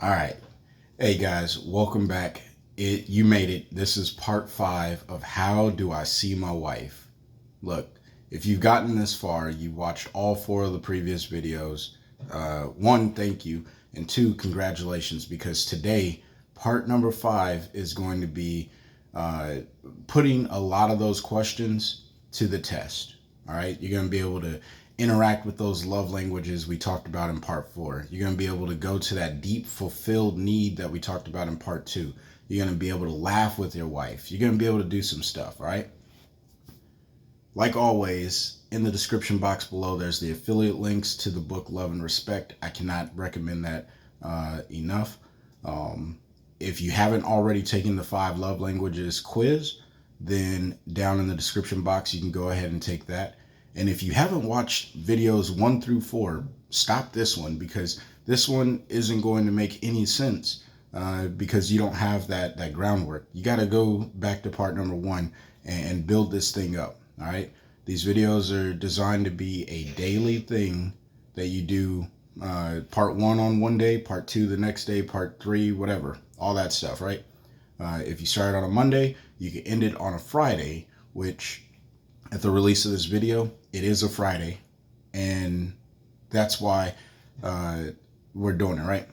All right. Hey guys, welcome back. You made it. This is part 5 of How Do I See My Wife? Look, if you've gotten this far, you've watched all 4 of the previous videos. One, thank you. And 2, congratulations, because today, part number 5 is going to be putting a lot of those questions to the test. All right. You're going to be able to interact with those love languages we talked about in part 4. You're going to be able to go to that deep fulfilled need that we talked about in part 2. You're going to be able to laugh with your wife. You're going to be able to do some stuff, all right? Like always, in the description box below, there's the affiliate links to the book Love and Respect. I cannot recommend that enough. If you haven't already taken the 5 love languages quiz, then down in the description box, you can go ahead and take that. And if you haven't watched videos 1 through 4, stop this one, because this one isn't going to make any sense because you don't have that groundwork. You got to go back to part number 1 and build this thing up. All right. These videos are designed to be a daily thing that you do. Part 1 on one day, part 2 the next day, part 3, whatever, all that stuff. Right. If you start on a Monday, you can end it on a Friday, which at the release of this video, it is a Friday, and that's why we're doing it, right?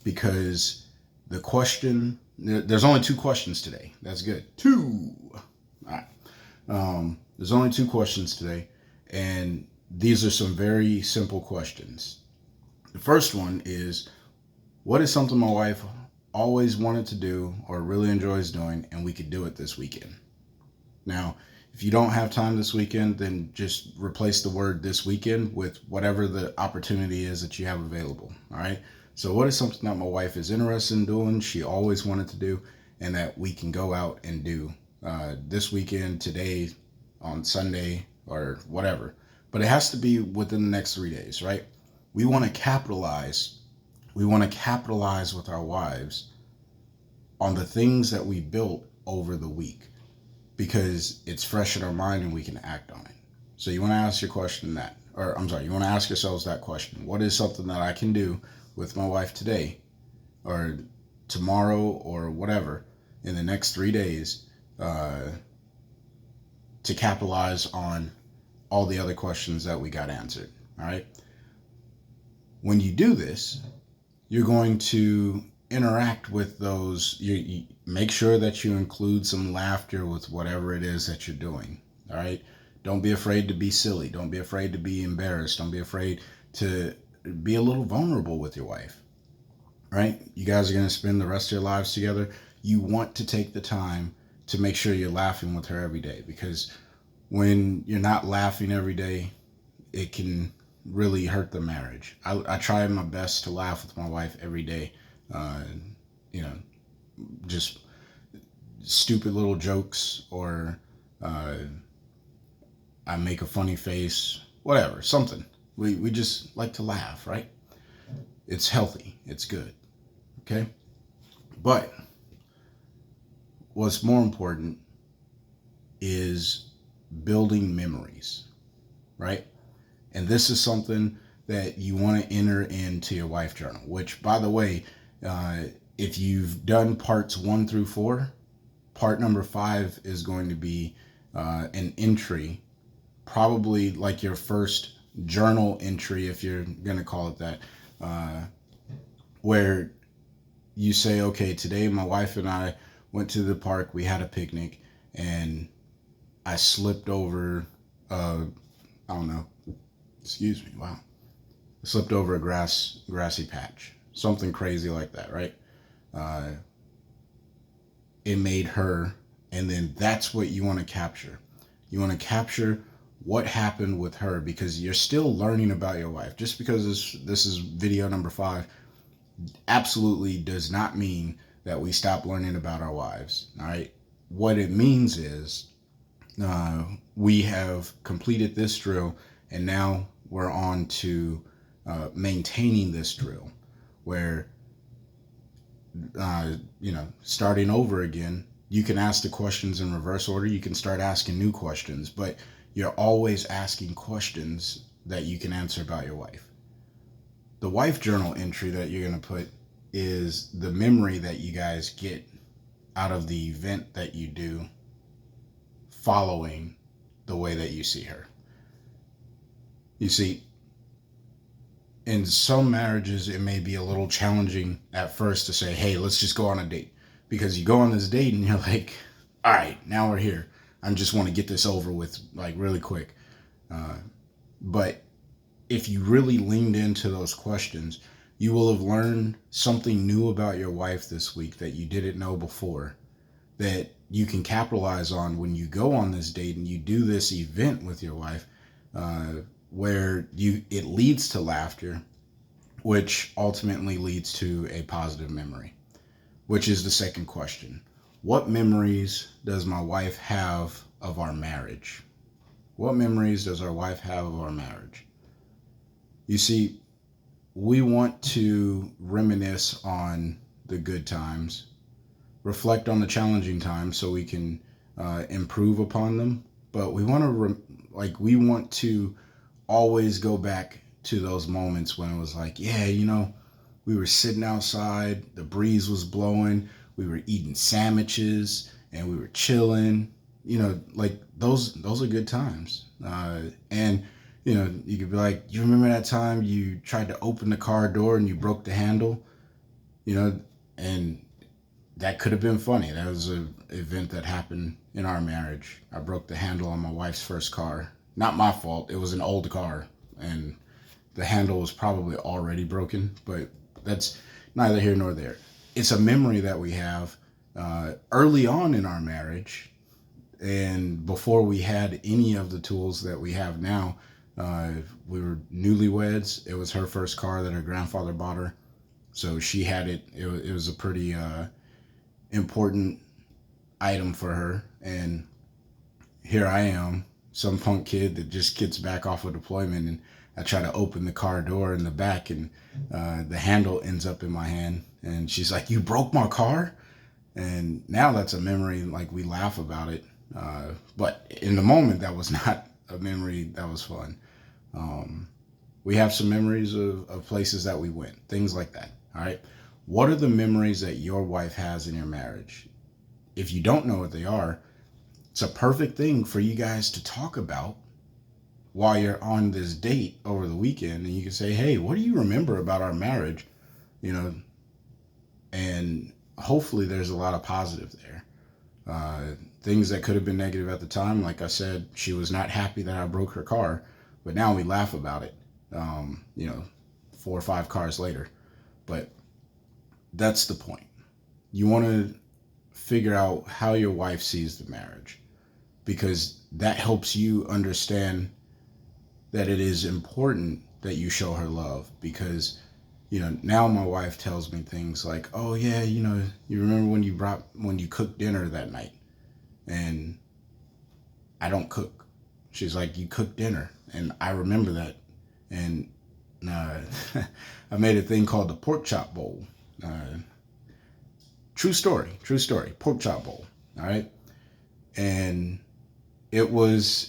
Because the question, there's only 2 questions today. That's good. 2. All right. There's only 2 questions today, and these are some very simple questions. The first one is, what is something my wife always wanted to do or really enjoys doing, and we could do it this weekend? Now, if you don't have time this weekend, then just replace the word this weekend with whatever the opportunity is that you have available. All right. So what is something that my wife is interested in doing, she always wanted to do, and that we can go out and do this weekend, today, on Sunday, or whatever. But it has to be within the next 3 days, right? We want to capitalize. We want to capitalize with our wives on the things that we built over the week, because it's fresh in our mind and we can act on it. So you want to ask your question that, or I'm sorry, you want to ask yourselves that question. What is something that I can do with my wife today or tomorrow or whatever in the next 3 days to capitalize on all the other questions that we got answered? All right. When you do this, you're going to interact with those. You make sure that you include some laughter with whatever it is that you're doing. All right. Don't be afraid to be silly. Don't be afraid to be embarrassed. Don't be afraid to be a little vulnerable with your wife. Right? You guys are going to spend the rest of your lives together. You want to take the time to make sure you're laughing with her every day, because when you're not laughing every day, it can really hurt the marriage. I try my best to laugh with my wife every day. Just stupid little jokes, or I make a funny face, whatever, something. We just like to laugh, right? It's healthy. It's good. Okay? But what's more important is building memories, right? And this is something that you want to enter into your wife journal, which, by the way, if you've done parts 1 through 4, part number 5 is going to be an entry, probably like your first journal entry, if you're going to call it that, where you say, okay, today my wife and I went to the park, we had a picnic, and I slipped over, I don't know, excuse me, wow. I slipped over a grassy patch, something crazy like that, right? It made her, and then that's what you want to capture. You want to capture what happened with her, because you're still learning about your wife. Just because this is video number 5 absolutely does not mean that we stop learning about our wives. All right. What it means is we have completed this drill, and now we're on to maintaining this drill, where starting over again, you can ask the questions in reverse order. You can start asking new questions, but you're always asking questions that you can answer about your wife. The wife journal entry that you're going to put is the memory that you guys get out of the event that you do following the way that you see her. You see, in some marriages, it may be a little challenging at first to say, hey, let's just go on a date. Because you go on this date and you're like, all right, now we're here. I just want to get this over with, like, really quick. But if you really leaned into those questions, you will have learned something new about your wife this week that you didn't know before, that you can capitalize on when you go on this date and you do this event with your wife, where it leads to laughter, which ultimately leads to a positive memory, which is the second question. What memories does my wife have of our marriage? What memories does our wife have of our marriage? You see, we want to reminisce on the good times, reflect on the challenging times so we can improve upon them. But we want to always go back to those moments when it was like, yeah, we were sitting outside, the breeze was blowing, we were eating sandwiches, and we were chilling. Like those are good times. And you could be like, you remember that time you tried to open the car door and you broke the handle? And that could have been funny. That was an event that happened in our marriage. I broke the handle on my wife's first car. Not my fault. It was an old car, and the handle was probably already broken, but that's neither here nor there. It's a memory that we have early on in our marriage, and before we had any of the tools that we have now. We were newlyweds. It was her first car that her grandfather bought her, so she had it. It was a pretty important item for her, and here I am, some punk kid that just gets back off of deployment, and I try to open the car door in the back, and the handle ends up in my hand, and she's like, "You broke my car?" And now that's a memory, like, we laugh about it, but in the moment that was not a memory that was fun. We have some memories of places that we went, things like that. All right. What are the memories that your wife has in your marriage? If you don't know what they are, it's a perfect thing for you guys to talk about while you're on this date over the weekend. And you can say, hey, what do you remember about our marriage? And hopefully there's a lot of positive there. Things that could have been negative at the time. Like I said, she was not happy that I broke her car, but now we laugh about it, 4 or 5 cars later. But that's the point. You want to figure out how your wife sees the marriage, because that helps you understand that it is important that you show her love. Because, now my wife tells me things like, oh yeah, you remember when you cooked dinner that night? And I don't cook. She's like, you cooked dinner. And I remember that. And I made a thing called the pork chop bowl. True story, pork chop bowl. All right. And it's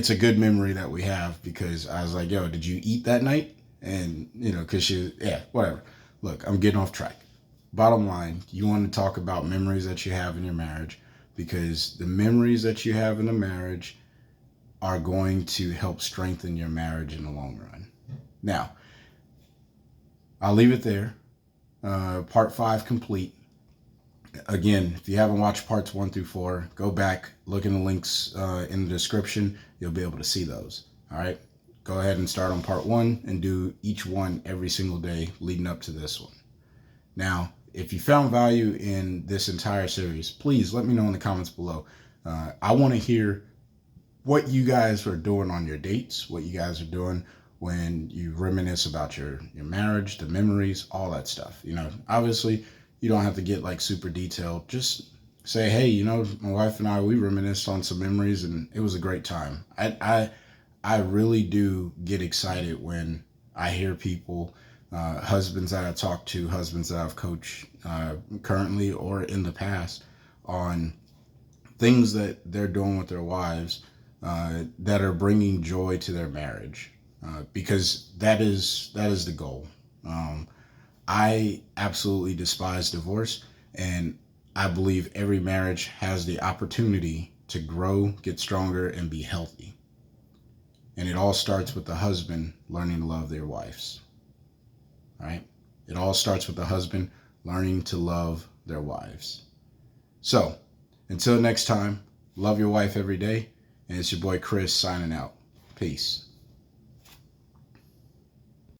a good memory that we have, because I was like, yo, did you eat that night? And, cause whatever. Look, I'm getting off track. Bottom line, you want to talk about memories that you have in your marriage, because the memories that you have in a marriage are going to help strengthen your marriage in the long run. Now, I'll leave it there. Part 5 complete. Again, if you haven't watched parts 1 through 4, go back, look in the links in the description. You'll be able to see those. All right. Go ahead and start on part 1 and do each one every single day leading up to this one. Now, if you found value in this entire series, please let me know in the comments below. I want to hear what you guys are doing on your dates, what you guys are doing when you reminisce about your marriage, the memories, all that stuff. Obviously, you don't have to get like super detailed. Just say, hey, my wife and I, we reminisced on some memories and it was a great time. I really do get excited when I hear people, husbands that I talk to, husbands that I've coached currently or in the past, on things that they're doing with their wives that are bringing joy to their marriage, because that is the goal. I absolutely despise divorce, and I believe every marriage has the opportunity to grow, get stronger, and be healthy. And it all starts with the husband learning to love their wives, right? It all starts with the husband learning to love their wives. So, until next time, love your wife every day. And it's your boy Chris signing out. Peace.